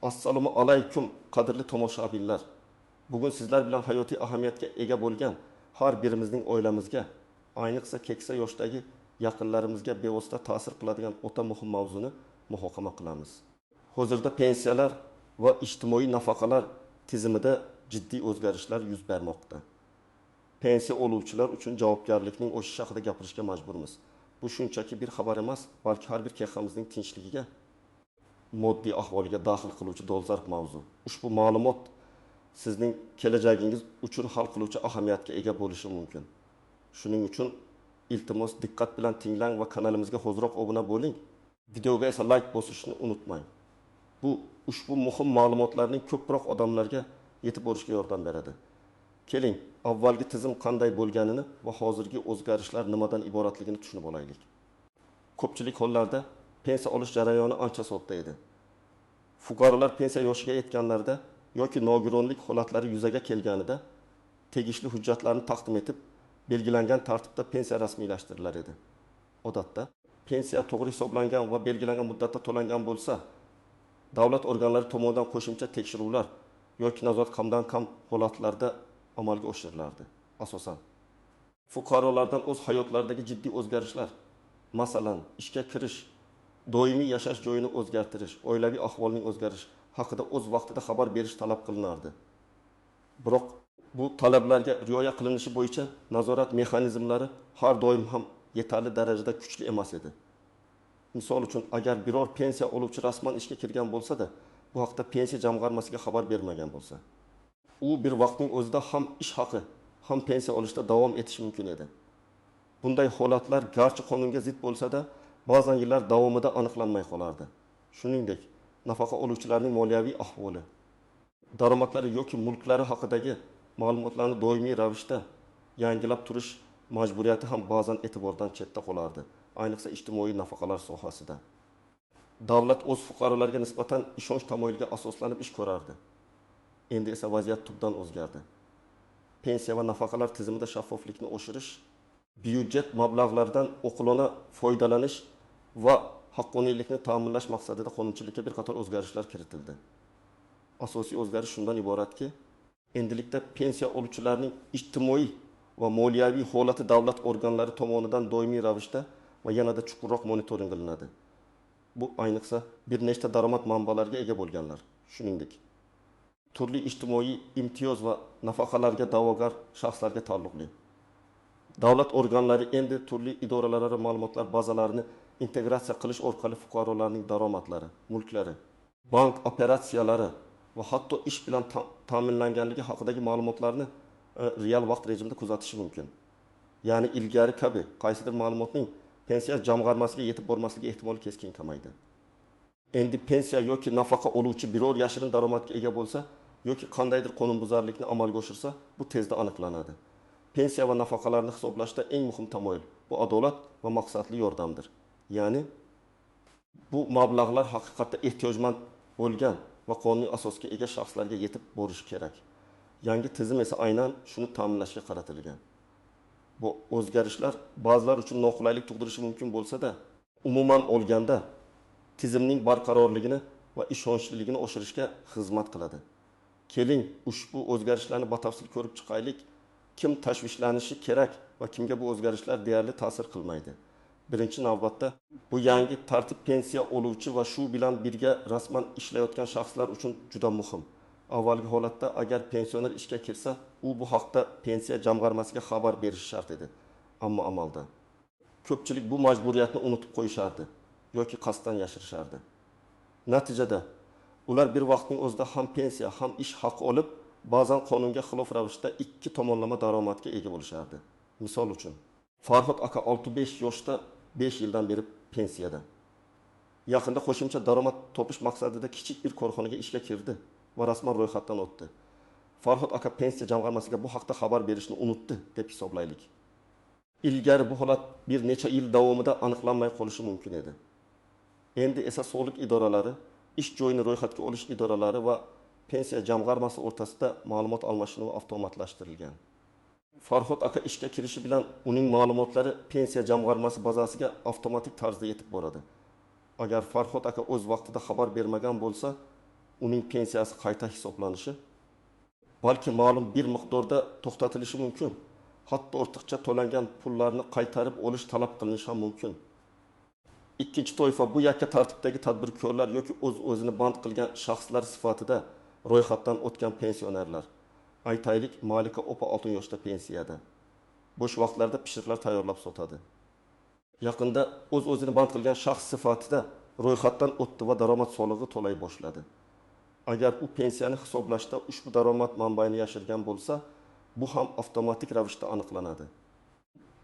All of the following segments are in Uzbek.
Assalomu alaykum qadrli tomoshabinlar. Bugun sizlar bilan hayotiy ahamiyatga ega bo'lgan har birimizning oilamizga, ayniqsa keksa yoshdagi yaqinlarimizga bevosita ta'sir qiladigan o'ta muhim mavzuni muhokama qilamiz. Hozirda pensiyalar va ijtimoiy nafaqalar tizimida jiddiy o'zgarishlar yuz bermoqda. Pensiya oluvchilar uchun javobgarlikning o'shishi haqida gapirishga majburmiz. Bu shunchaki bir xabar emas, balki har bir keksamizning tinchligiga, moddiy ahvoliga daxil qiluvchi dolzarb mavzu. Ushbu ma'lumot sizning kelajagingiz uchun hal qiluvchi ahamiyatga ega bo'lishi mumkin. Shuning uchun iltimos diqqat bilan tinglang va kanalimizga hozirroq obuna bo'ling. Videoga esa like bosishni unutmang. Bu ushbu muhim ma'lumotlarning ko'proq odamlarga yetib borishga yordam beradi. Keling, avvalgi tizim qanday bo'lganini va hozirgi o'zgarishlar nimadan iboratligini tushunib olaylik. Ko'pchilik hollarda pensiya olish jarayoni ancha sodda edi. Fuqarolar pensiya yoshiga yetganlarida yoki nogironlik holatlari yuzaga kelganida tegishli hujjatlarni taqdim etib, belgilangan tartibda pensiya rasmiylashtirilar edi. Odatda pensiya to'g'ri hisoblangan va belgilangan muddatda to'langan bo'lsa, davlat organlari tomonidan qo'shimcha tekshiruvlar yoki nazorat kamdan-kam holatlarda amalga oshirilardi. Asosan fuqarolardan o'z hayotlaridagi jiddiy o'zgarishlar, masalan, ishga kirish, doimiy yashash joyini o'zgartirish, oilaviy ahvolning o'zgarishi haqida o'z vaqtida xabar berish talab qilinardi. Biroq bu talablarga rioya qilinishi bo'yicha nazorat mexanizmlari har doim ham yetarli darajada kuchli emas edi. Misol uchun, agar biror pensiya oluvchi rasman ishga kirgan bo'lsa-da, bu haqda pensiya jamg'armasiga xabar bermagan bo'lsa, u bir vaqtning o'zida ham ish haqi, ham pensiya olishda davom etishi mumkin edi. Bunday holatlar garchi qonunga zid bo'lsa-da, ba'zan yillar davomida aniqlanmay qolardi. Shuningdek, nafaqa oluvchilarning moliyaviy ahvoli, daromadlari yoki mulklari haqidagi ma'lumotlarni doimiy ravishda yangilab turish majburiyati ham ba'zan e'tibordan chetda qolardi, ayniqsa ijtimoiy nafaqalar sohasida. Davlat o'z fuqarolarga nisbatan ishonch tamoyiliga asoslanib ish ko'rardi. Endi esa vaziyat tubdan o'zgardi. Pensiya va nafaqalar tizimida shaffoflikni oshirish, byudjet mablag'laridan oqilona foydalanish va haqqoniylikni ta'minlash maqsadida qonunchilikka bir qator o'zgarishlar kiritildi. Asosiy o'zgarish shundan iboratki, endilikda pensiya oluvchilarning ijtimoiy va moliyaviy holati davlat organlari tomonidan doimiy ravishda va yanada chuqurroq monitoring qilinadi. Bu ayniqsa bir nechta daromad manbalariga ega bo'lganlar, shuningdek turli ijtimoiy imtiyoz va nafaqalarga da'vogar shaxslarga taalluqli. Davlat organlari endi turli idoralararo ma'lumotlar bazalarini integratsiya qilish orqali fuqarolarning daromadlari, mulklari, bank operatsiyalari va hatto ish bilan ta'minlanganligi haqidagi ma'lumotlarni real vaqt rejimida kuzatishi mumkin. Ya'ni ilgari kabi qaysidir ma'lumotning pensiya jamg'armasiga yetib bormasligi ehtimoli keskin kamaydi. Endi pensiya yoki nafaqa oluvchi biror yashirin daromadga ega bo'lsa yoki qandaydir qonunbuzarlikni amalga oshirsa, bu tezda aniqlanadi. Pensiya va nafaqalarni hisoblashda eng muhim tamoyil bu adolat va maqsadli yordamdir. Ya'ni bu mablag'lar haqiqatda ehtiyojmand bo'lgan va qonuniy asosga ega shaxslarga yetib borishi kerak. Yangi tizim esa aynan shuni ta'minlashga qaratilgan. Bu o'zgarishlar ba'zilar uchun noqulaylik tug'dirishi mumkin bo'lsa-da, umuman olganda tizimning barqarorligini va ishonchliligini oshirishga xizmat qiladi. Keling, ushbu o'zgarishlarni batafsil ko'rib chiqaylik. Kim tashvishlanishi kerak va kimga bu o'zgarishlar deyarli ta'sir qilmaydi? Birinchi navbatda bu yangi tartib pensiya oluvchi va shu bilan birga rasman ishlayotgan shaxslar uchun juda muhim. Avvalgi holatda agar pensioner ishga kirsa, u bu haqda pensiya jamg'armasiga xabar berishi shart edi. Ammo amalda ko'pchilik bu majburiyatni unutib qo'yishardi yoki qasddan yashirishardi. Natijada ular bir vaqtning o'zida ham pensiya, ham ish haqi olib, ba'zan qonunga xilof ravishda ikki tomonlama daromadga ega bo'lishardi. Misol uchun, Farhod aka 65 yoshda 5 yildan beri pensiyada. Yaqinda qo'shimcha daromad topish maqsadida kichik bir korxonaga ishga kirdi va rasman ro'yxatdan o'tdi. Farhod aka pensiya jamg'armasiga bu haqda xabar berishni unutdi deb hisoblaylik. Ilgari bu holat bir necha yil davomida aniqlanmay qolishi mumkin edi. Endi esa soliq idoralari, ish joyini ro'yxatga olish idoralari va pensiya jamg'armasi o'rtasida ma'lumot almashinuvi avtomatlashtirilgan. Farhod aka ishga kirishi bilan uning ma'lumotlari pensiya jamg'armasi bazasiga avtomatik tarzda yetib boradi. Agar Farhod aka o'z vaqtida xabar bermagan bo'lsa, uning pensiyasi qayta hisoblanishi, balki ma'lum bir miqdorda to'xtatilishi mumkin. Hatto ortiqcha to'langan pullarni qaytarib olish talab qilinishi ham mumkin. Ikkinchi toifa bu yakka tartibdagi tadbirkorlar yoki o'zini band qilgan shaxslar sifatida ro'yxatdan o'tgan pensionerlar. Aytaylik, Malika opa 6 yoshda pensiyada. Bo'sh vaqtlarda pishiriqlar tayyorlab sotadi. Yaqinda o'zini band qilgan shaxs sifatida ro'yxatdan o'tdi va daromad solig'i to'lay boshladi. Agar u pensiyani hisoblashda ushbu daromad manbaini yashirgan bo'lsa, bu ham avtomatik ravishda aniqlanadi.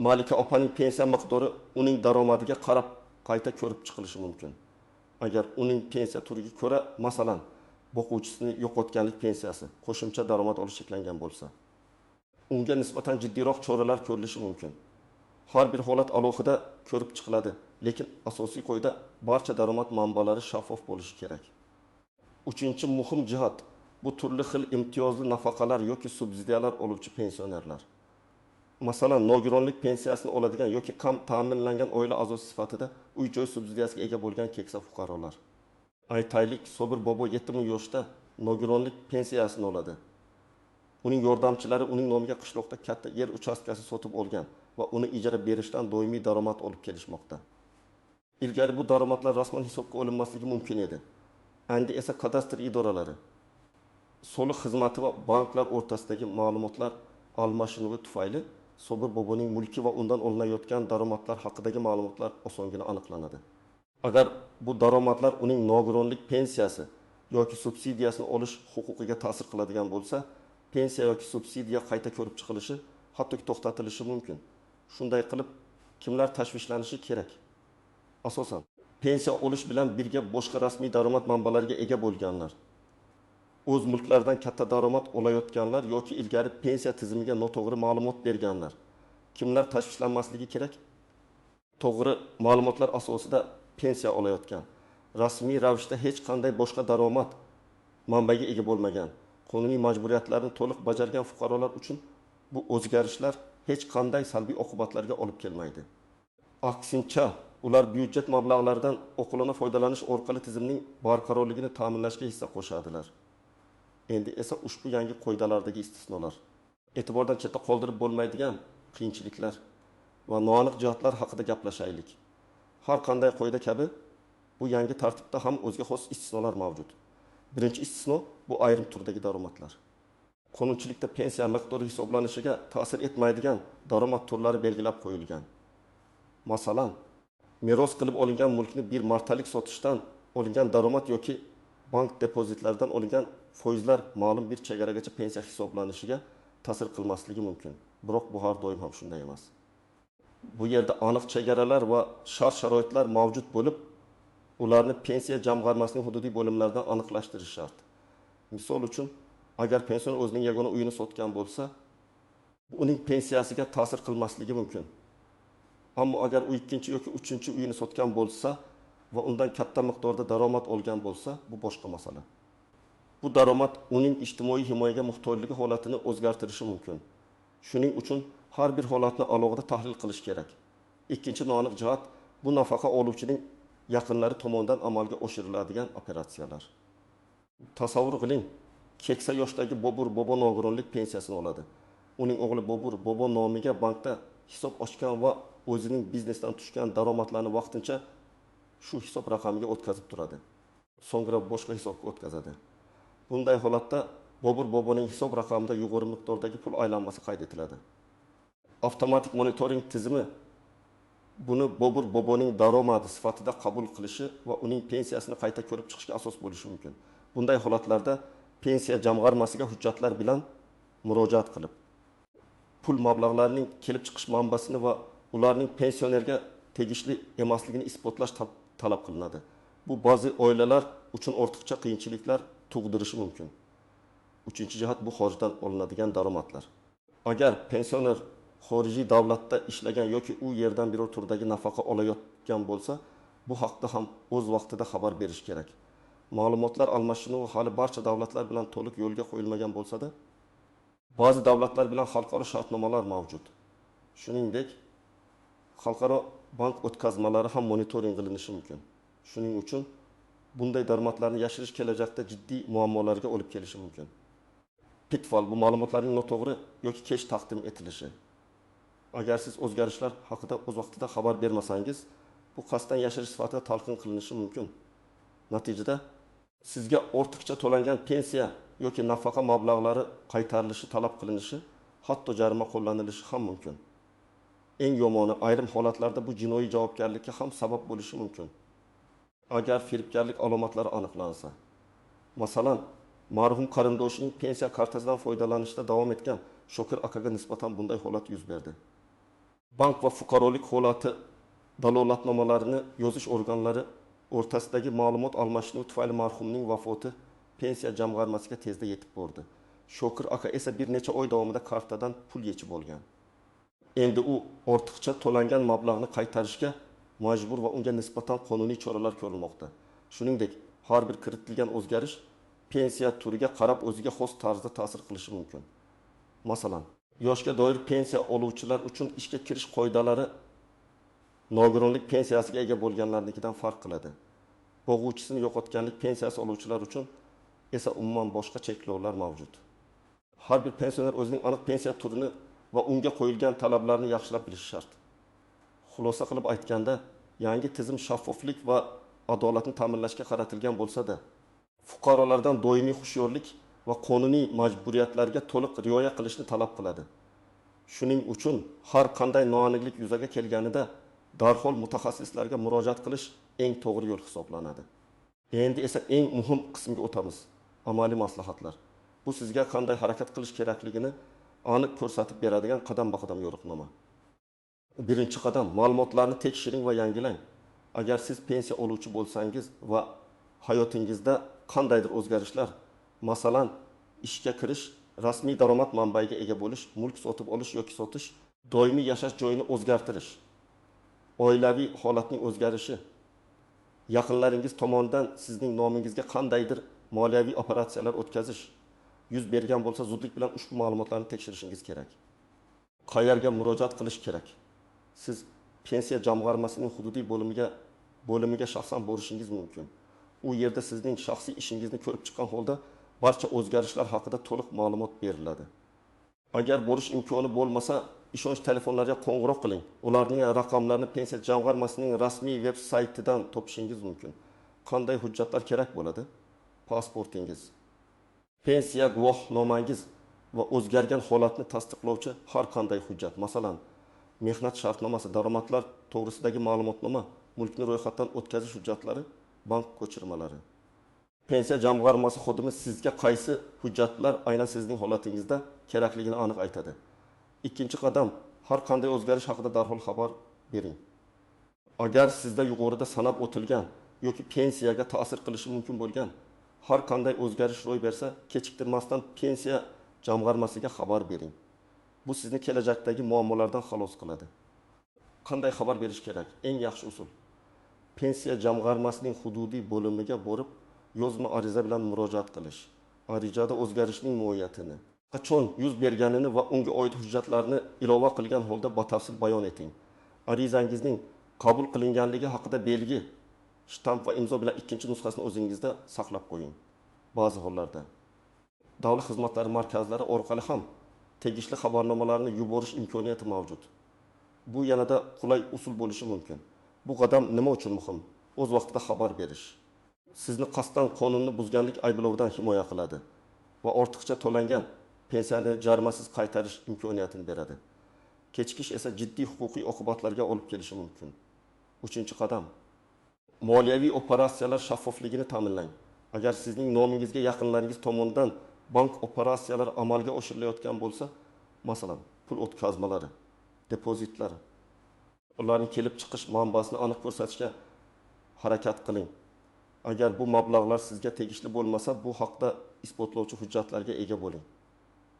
Malika opaning pensiya miqdori uning daromadiga qarab qayta ko'rib chiqilishi mumkin. Agar uning pensiya turiga ko'ra, masalan, boquvchisini yo'qotganlik pensiyasi qo'shimcha daromad olish cheklangan bo'lsa, unga nisbatan jiddiyroq choralar ko'rilishi mumkin. Har bir holat alohida ko'rib chiqiladi, lekin asosiy qo'yda barcha daromad manbalari shaffof bo'lishi kerak. Uchinchi muhim jihat bu turli xil imtiyozli nafaqalar yoki subsidiyalar oluvchi pensionerlar. Masalan, nogironlik pensiyasini oladigan yoki kam ta'minlangan oila a'zosi sifatida uy-joy subsidiyasiga ega bo'lgan keksa fuqarolar. Aytaylik, Sobir bobo 70 yoshda nogironlik pensiyasini oladi. Uning yordamchilari uning nomiga qishloqda katta yer uchastkasi sotib olgan va uni ijara berishdan doimiy daromad olib kelishmoqda. Ilgari bu daromadlar rasman hisobga olinmasligi mumkin edi. Endi esa kadastr idoralari, soliq xizmati va banklar o'rtasidagi ma'lumotlar almashinuvi tufayli Sobir boboning mulki va undan olinayotgan daromadlar haqidagi ma'lumotlar osongina aniqlanadi. Agar bu daromadlar uning nogironlik pensiyasi yoki subsidiyasini olish huquqiga ta'sir qiladigan bo'lsa, pensiya yoki subsidiya qayta ko'rib chiqilishi, hattoki to'xtatilishi mumkin. Shunday qilib, kimlar tashvishlanishi kerak? Asosan, pensiya olish bilan birga boshqa rasmiy daromad manbalariga ega bo'lganlar, o'z mulklaridan katta daromad olayotganlar yoki ilgari pensiya tizimiga noto'g'ri ma'lumot berganlar. Kimlar tashvishlanmasligi kerak? To'g'ri ma'lumotlar asosida pensiya olayotgan, rasmiy ravishda hech qanday boshqa daromad manbaga ega bo'lmagan, qonuniy majburiyatlarni to'liq bajargan fuqarolar uchun bu o'zgarishlar hech qanday salbiy oqibatlarga olib kelmaydi. Aksincha, ular byudjet mablag'laridan oqilona foydalanish orqali tizimning barqarorligini ta'minlashga hissa qo'shadilar. Endi esa ushbu yangi qoidalardagi istisnolar, e'tibordan chetda qoldirib bo'lmaydigan qiyinchiliklar va noaniq jihatlar haqida gaplashaylik. Har qanday qoida kabi bu yangi tartibda ham o'ziga xos istisnolar mavjud. Birinchi istisno bu ayrim turdagi daromadlar. Qonunchilikda pensiya miqdori hisoblanishiga ta'sir etmaydigan daromad turlari belgilab qo'yilgan. Masalan, meros qilib olingan mulkni bir martalik sotishdan olingan daromad yoki bank depozitlaridan olingan foizlar ma'lum bir chegaragacha pensiya hisoblanishiga ta'sir qilmasligi mumkin. Biroq bu har doim ham shunday emas. Bu yerda aniq chegaralar va shart-sharoitlar mavjud bo'lib, ularni pensiya jamg'armasining hududiy bo'limlaridan aniqlashtirish shart. Misol uchun, agar pensioner o'zining yagona uyini sotgan bo'lsa, uning pensiyasiga ta'sir qilmasligi mumkin. Ammo agar u ikkinchi yoki uchinchi uyini sotgan bo'lsa va undan katta miqdorda daromad olgan bo'lsa, bu boshqa masala. Bu daromad uning ijtimoiy himoyaga muhtojligi holatini o'zgartirishi mumkin. Shuning uchun har bir holatni alohida tahlil qilish kerak. Ikkinchi noaniq jihat bu nafaqa oluvchining yaqinlari tomonidan amalga oshiriladigan operatsiyalar. Tasavvur qiling, keksa yoshdagi Bobur bobo nogironlik pensiyasini oladi. Uning o'g'li Bobur bobo nomiga bankda hisob ochgan va o'zining biznesdan tushgan daromadlarni vaqtincha shu hisob raqamiga o'tkazib turadi. So'ngra boshqa hisobga o'tkazadi. Bunday holatda Bobur boboning hisob raqamida yuqori miqdordagi pul aylanmasi qayd etiladi. Avtomatik monitoring tizimi buni Bobur boboning daromadi sifatida qabul qilishi va uning pensiyasini qayta ko'rib chiqishga asos bo'lishi mumkin. Bunday holatlarda pensiya jamg'armasiga hujjatlar bilan murojaat qilib, pul mablag'larining kelib chiqish manbasini va ularning pensionerga tegishli emasligini isbotlash talab qilinadi. Bu ba'zi oilalar uchun ortiqcha qiyinchiliklar tug'dirishi mumkin. Uchinchi jihat bu xorijdan olinadigan daromadlar. Agar pensioner xorijiy davlatda ishlagan yoki u yerdan biror turdagi nafaqa olayotgan bo'lsa, bu haqda ham o'z vaqtida xabar berish kerak. Ma'lumotlar almashinuvi hali barcha davlatlar bilan to'liq yo'lga qo'yilmagan bo'lsa-da, ba'zi davlatlar bilan xalqaro shartnomalar mavjud. Shuningdek, xalqaro bank o'tkazmalari ham monitoring qilinishi mumkin. Shuning uchun bunday daromadlarni yashirish kelajakda jiddiy muammolarga olib kelishi mumkin. Pitfall bu ma'lumotlarning noto'g'ri yoki kech taqdim etilishi. Agar siz o'zgarishlar haqida o'z vaqtida xabar bermasangiz, bu qasddan yashirish sifatida talqin qilinishi mumkin. Natijada sizga ortiqcha to'langan pensiya yoki nafaqa mablag'lari qaytarilishi talab qilinishi, hatto jarima qo'llanilishi ham mumkin. Eng yomoni, ayrim holatlarda bu jinoiy javobgarlikka ham sabab bo'lishi mumkin. Agar firibgarlik alomatlari aniqlansa, masalan, marhum qarindoshining pensiya kartasidan foydalanishda davom etgan Shokir akaga nisbatan bunday holat yuz berdi. Bank va fuqarolik holati dalolatnomalarini yozish organlari o'rtasidagi ma'lumot almashinuvi tufayli marhumning vafoti pensiya jamg'armasiga tezda yetib bordi. Shokir aka esa bir necha oy davomida kartadan pul yechib olgan. Endi u ortiqcha to'langan mablag'ni qaytarishga majbur va unga nisbatan qonuniy choralar ko'rilmoqda. Shuningdek, har bir kiritilgan o'zgarish pensiya turiga qarab o'ziga xos tarzda ta'sir qilishi mumkin. Masalan, yoshga doir pensiya oluvchilar uchun ishga kirish qoidalari nogironlik pensiyasiga ega bo'lganlarnikidan farq qiladi. Bo'g'uvchisini yo'qotganlik pensiyasi oluvchilar uchun esa umuman boshqa cheklovlar mavjud. Har bir pensioner o'zining aniq pensiya turini va unga qo'yilgan talablarni yaxshilab bilishi shart. Xulosa qilib aytganda, yangi tizim shaffoflik va adolatni ta'minlashga qaratilgan bo'lsa-da, fuqarolardan doimiy hushyorlik va qonuniy majburiyatlarga to'liq rioya qilishni talab qiladi. Shuning uchun har qanday noaniqlik yuzaga kelganida darhol mutaxassislarga murojaat qilish eng to'g'ri yo'l hisoblanadi. Endi esa eng muhim qismga o'tamiz. Amaliy maslahatlar. Bu sizga qanday harakat qilish kerakligini aniq ko'rsatib beradigan qadam-baqadam yo'riqnoma. Birinchi qadam, ma'lumotlarni tekshiring va yangilang. Agar siz pensiya oluvchi bo'lsangiz va hayotingizda qandaydir o'zgarishlar, masalan, ishga kirish, rasmiy daromad manbaiga ega bo'lish, mulk sotib olish yoki sotish, doimiy yashash joyini o'zgartirish, oilaviy holatning o'zgarishi, yaqinlaringiz tomonidan sizning nomingizga qandaydir moliyaviy operatsiyalar o'tkazish yuz bergan bo'lsa, zudlik bilan ushbu ma'lumotlarni tekshirishingiz kerak. Qayerga murojaat qilish kerak? Siz pensiya jamg'armasining hududiy bo'limiga shaxsan borishingiz mumkin. U yerda sizning shaxsiy ishingizni ko'rib chiqqan holda barcha o'zgarishlar haqida to'liq ma'lumot beriladi. Agar borish imkoni bo'lmasa, ishonch telefonlariga qo'ng'iroq qiling. Ularning raqamlarini pensiya jamg'armasining rasmiy veb-saytidan topishingiz mumkin. Qanday hujjatlar kerak bo'ladi? Pasportingiz, pensiya guvohnomangiz va o'zgargan holatni tasdiqlovchi har qanday hujjat, masalan, mehnat shartnomasi, daromadlar to'g'risidagi ma'lumotnoma, mulkni ro'yxatdan o'tkazish hujjatlari, bank ko'chirmalari. Pensiya jamg'armasi xodimi sizga qaysi hujjatlar aynan sizning holatingizda kerakligini aniq aytadi. Ikkinchi qadam, har qanday o'zgarish haqida darhol xabar bering. Agar sizda yuqorida sanab o'tilgan yoki pensiyaga ta'sir qilishi mumkin bo'lgan har qanday o'zgarish ro'y bersa, kechiktirmasdan pensiya jamg'armasiga xabar bering. Bu sizni kelajakdagi muammolardan xalos qiladi. Qanday xabar berish kerak? Eng yaxshi usul. Pensiya jamg'armasining hududiy bo'limiga borib, yozma ariza bilan murojaat qilish. Arizada o'zgarishning mohiyatini, qachon yuz berganini va unga oid hujjatlarni ilova qilgan holda batafsil bayon eting. Arizangizning qabul qilinganligi haqida belgi, shtamp va imzo bilan ikkinchi nusxasini o'zingizda saqlab qo'ying. Ba'zi hollarda davlat xizmatlari markazlari orqali ham tegishli xabarnomalarni yuborish imkoniyati mavjud. Bu yanada qulay usul bo'lishi mumkin. Bu qadam nima uchun muhim? O'z vaqtida xabar berish sizni qasddan qonunni buzganlik ayblovidan himoya qiladi va ortiqcha to'langan pensiyani jarimasiz qaytarish imkoniyatini beradi. Kechikish esa jiddiy huquqiy oqibatlarga olib kelishi mumkin. Uchinchi qadam, moliyaviy operatsiyalar shaffofligini ta'minlang. Agar sizning nomingizga yaqinlaringiz tomonidan bank operatsiyalari amalga oshirilayotgan bo'lsa, masalan, pul o'tkazmalari, depozitlar, ularning kelib chiqish manbasini aniq ko'rsatishga harakat qiling. Agar bu mablag'lar sizga tegishli bo'lmasa, bu haqda isbotlovchi hujjatlarga ega bo'ling.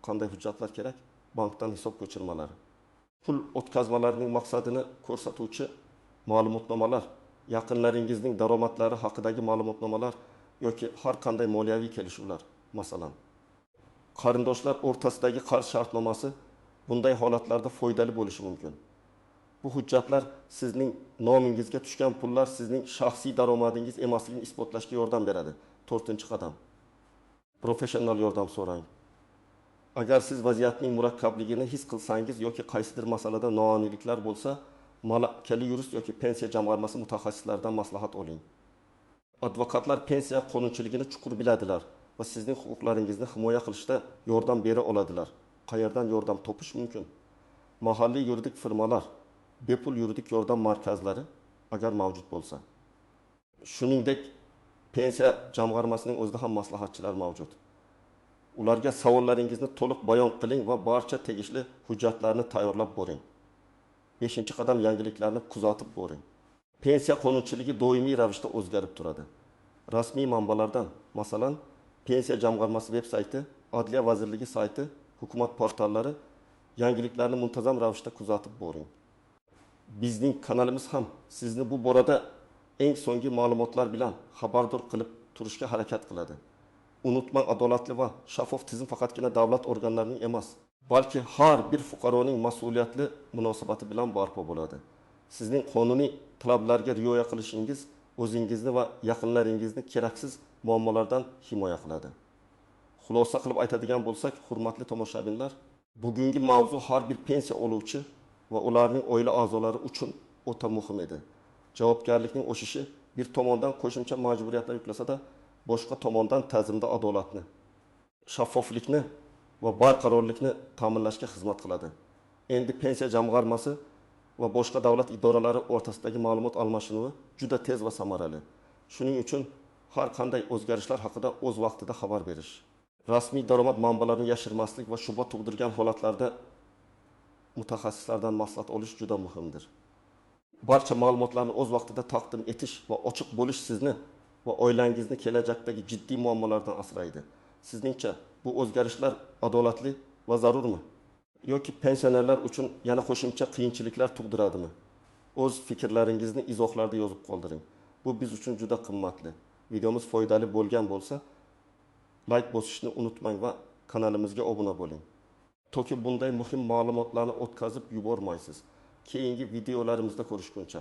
Qanday hujjatlar kerak? Bankdan hisob ko'chirmalari, pul o'tkazmalarining maqsadini ko'rsatuvchi ma'lumotnomalar, yaqinlaringizning daromadlari haqidagi ma'lumotnomalar yoki har qanday moliyaviy kelishuvlar, masalan, qarindoshlar o'rtasidagi qarz shartnomasi bunday holatlarda foydali bo'lishi mumkin. Bu hujjatlar sizning nomingizga tushgan pullar sizning shaxsiy daromadingiz emasligini isbotlashga yordam beradi. 4-qadam. Professional yordam so'rang. Agar siz vaziyatning murakkabligini his qilsangiz yoki qaysidir masalada noaniqliklar bo'lsa, malakali yurist yoki pensiya jamg'armasi mutaxassislaridan maslahat oling. Advokatlar pensiya qonunchiligini chuqur biladilar va sizning huquqlaringizni himoya qilishda yordam bera oladilar. Qayerdan yordam topish mumkin? Mahalliy yuridik firmalar, bepul yuridik yordam markazlari agar mavjud bo'lsa. Shuningdek, pensiya jamg'armasining o'zida ham maslahatchilar mavjud. Ularga savollaringizni to'liq bayon qiling va barcha tegishli hujjatlarni tayyorlab boring. 5-qadam yangiliklarni kuzatib boring. Pensiya qonunchiligi doimiy ravishda o'zgarib turadi. Rasmiy manbalardan, masalan, pensiya jamg'armasi veb-sayti, Adliya vazirligi sayti, hukumat portallari yangiliklarni muntazam ravishda kuzatib boring. Bizning kanalimiz ham sizni bu borada eng so'nggi ma'lumotlar bilan xabardor qilib turishga harakat qiladi. Unutmang, adolatli va shaffof tizim faqatgina davlat organlarining emas, balki har bir fuqaroning mas'uliyatli munosabati bilan barpo bo'ladi. Sizning qonuniy talablarga rioya qilishingiz o'zingizni va yaqinlaringizni keraksiz muammolardan himoya qiladi. Xulosa qilib aytadigan bo'lsak, hurmatli tomoshabinlar, bugungi mavzu har bir pensiya oluvchi va ularning oila a'zolari uchun o'ta muhim edi. Javobgarlikning o'shishi bir tomondan qo'shimcha majburiyatlar yuklasa-da, boshqa tomondan tizimda adolatni, shaffoflikni va barqarorlikni ta'minlashga xizmat qiladi. Endi pensiya jamg'armasi va boshqa davlat idoralari o'rtasidagi ma'lumot almashinuvi juda tez va samarali. Shuning uchun har qanday o'zgarishlar haqida o'z vaqtida xabar berish, rasmiy daromad manbalarini yashirmaslik va shubha tug'dirgan holatlarda mutaxassislardan maslahat olish juda muhimdir. Barcha ma'lumotlarni o'z vaqtida taqdim etish va ochiq bo'lish sizni va oilangizni kelajakdagi jiddiy muammolardan asraydi. Sizningcha bu o'zgarishlar adolatli va zarurmi? Yoki pensionerlar uchun yana qo'shimcha qiyinchiliklar tug'diradimi? O'z fikrlaringizni izohlarda yozib qoldiring. Bu biz uchun juda qimmatli. Videomiz foydali bo'lgan bo'lsa, like bosishni unutmang va kanalimizga obuna bo'ling. Toki bunday muhim ma'lumotlarni o'tkazib yubormaysiz. Keyingi videolarimizda ko'rishguncha